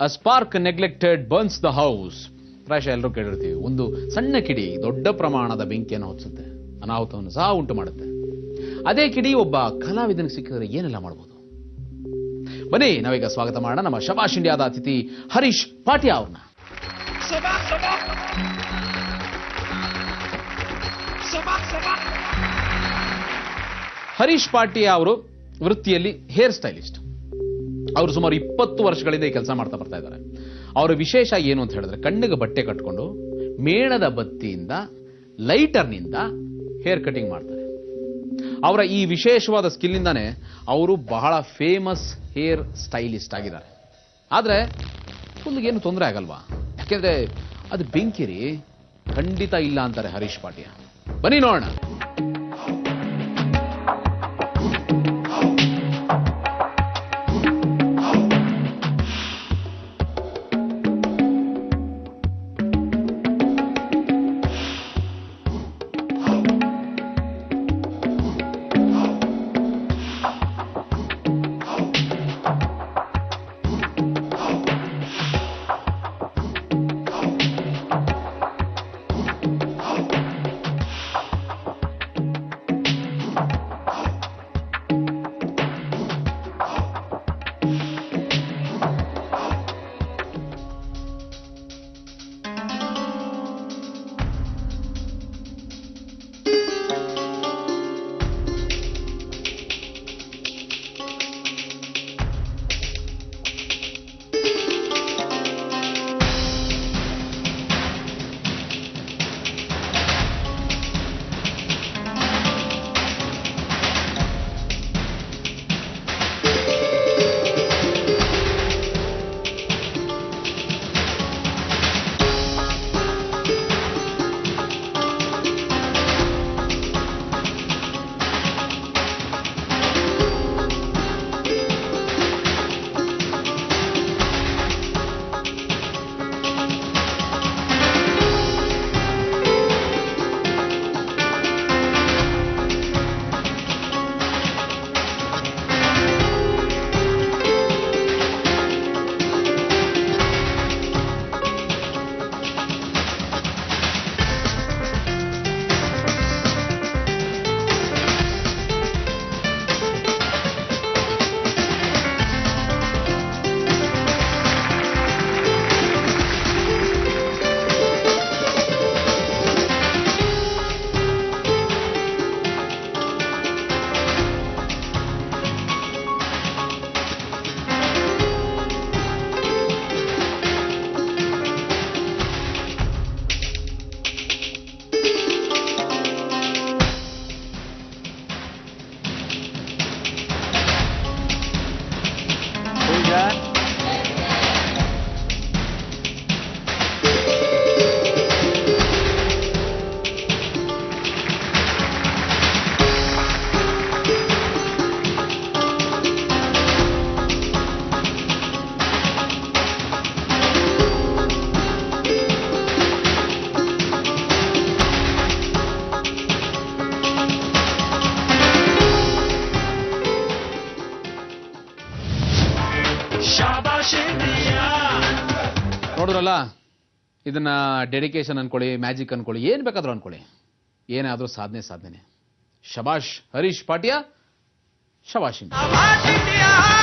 A spark neglected burns the house. ಪ್ರಾಯಶಃ ಎಲ್ಲರೂ ಕೇಳಿರ್ತೀವಿ, ಒಂದು ಸಣ್ಣ ಕಿಡಿ ದೊಡ್ಡ ಪ್ರಮಾಣದ ಬೆಂಕಿಯನ್ನು ಹೊತ್ತಿಸುತ್ತೆ, ಅನಾಹುತವನ್ನು ಸಹ ಉಂಟು ಮಾಡುತ್ತೆ. ಅದೇ ಕಿಡಿ ಒಬ್ಬ ಕಲಾವಿದನಿಗೆ ಸಿಕ್ಕಿದ್ರೆ ಏನೆಲ್ಲ ಮಾಡಬಹುದು? ಬನ್ನಿ ನಾವೀಗ ಸ್ವಾಗತ ಮಾಡೋಣ ನಮ್ಮ ಶಬಾಷ್ ಇಂಡಿಯಾದ ಅತಿಥಿ ಹರೀಶ್ ಪಾಟ್ಯಾ ಅವ್ರನ್ನ. ಹರೀಶ್ ಪಾಟ್ಯಾ ಅವರು ವೃತ್ತಿಯಲ್ಲಿ ಹೇರ್ ಸ್ಟೈಲಿಸ್ಟ್. ಅವರು ಸುಮಾರು 20 ವರ್ಷಗಳಿಂದ ಈ ಕೆಲಸ ಮಾಡ್ತಾ ಬರ್ತಾ ಇದ್ದಾರೆ. ಅವರ ವಿಶೇಷ ಏನು ಅಂತ ಹೇಳಿದ್ರೆ, ಕಣ್ಣಿಗೆ ಬಟ್ಟೆ ಕಟ್ಕೊಂಡು ಮೇಣದ ಬತ್ತಿಯಿಂದ ಲೈಟರ್ನಿಂದ ಹೇರ್ ಕಟಿಂಗ್ ಮಾಡ್ತಾರೆ. ಅವರ ಈ ವಿಶೇಷವಾದ ಸ್ಕಿಲ್ ಇಂದಾನೆ ಅವರು ಬಹಳ ಫೇಮಸ್ ಹೇರ್ ಸ್ಟೈಲಿಸ್ಟ್ ಆಗಿದ್ದಾರೆ. ಆದ್ರೆ ಏನು ತೊಂದರೆ ಆಗಲ್ವಾ? ಯಾಕೆಂದ್ರೆ ಅದು ಬೆಂಕಿರಿ ಖಂಡಿತ ಇಲ್ಲ ಅಂತಾರೆ ಹರೀಶ್ ಪಾಟ್ಯಾ. ಬನ್ನಿ ನೋಡೋಣ. ನೋಡ್ರಲ್ಲ, ಇದನ್ನ ಡೆಡಿಕೇಶನ್ ಅನ್ಕೊಳ್ಳಿ, ಮ್ಯಾಜಿಕ್ ಅನ್ಕೊಳ್ಳಿ, ಏನ್ ಬೇಕಾದ್ರೂ ಅನ್ಕೊಳ್ಳಿ, ಏನಾದ್ರೂ ಸಾಧನೆ. ಶಬಾಷ್ ಹರೀಶ್ ಪಾಟ್ಯಾ, ಶಬಾಷ್ ಇಂಡಿಯಾ.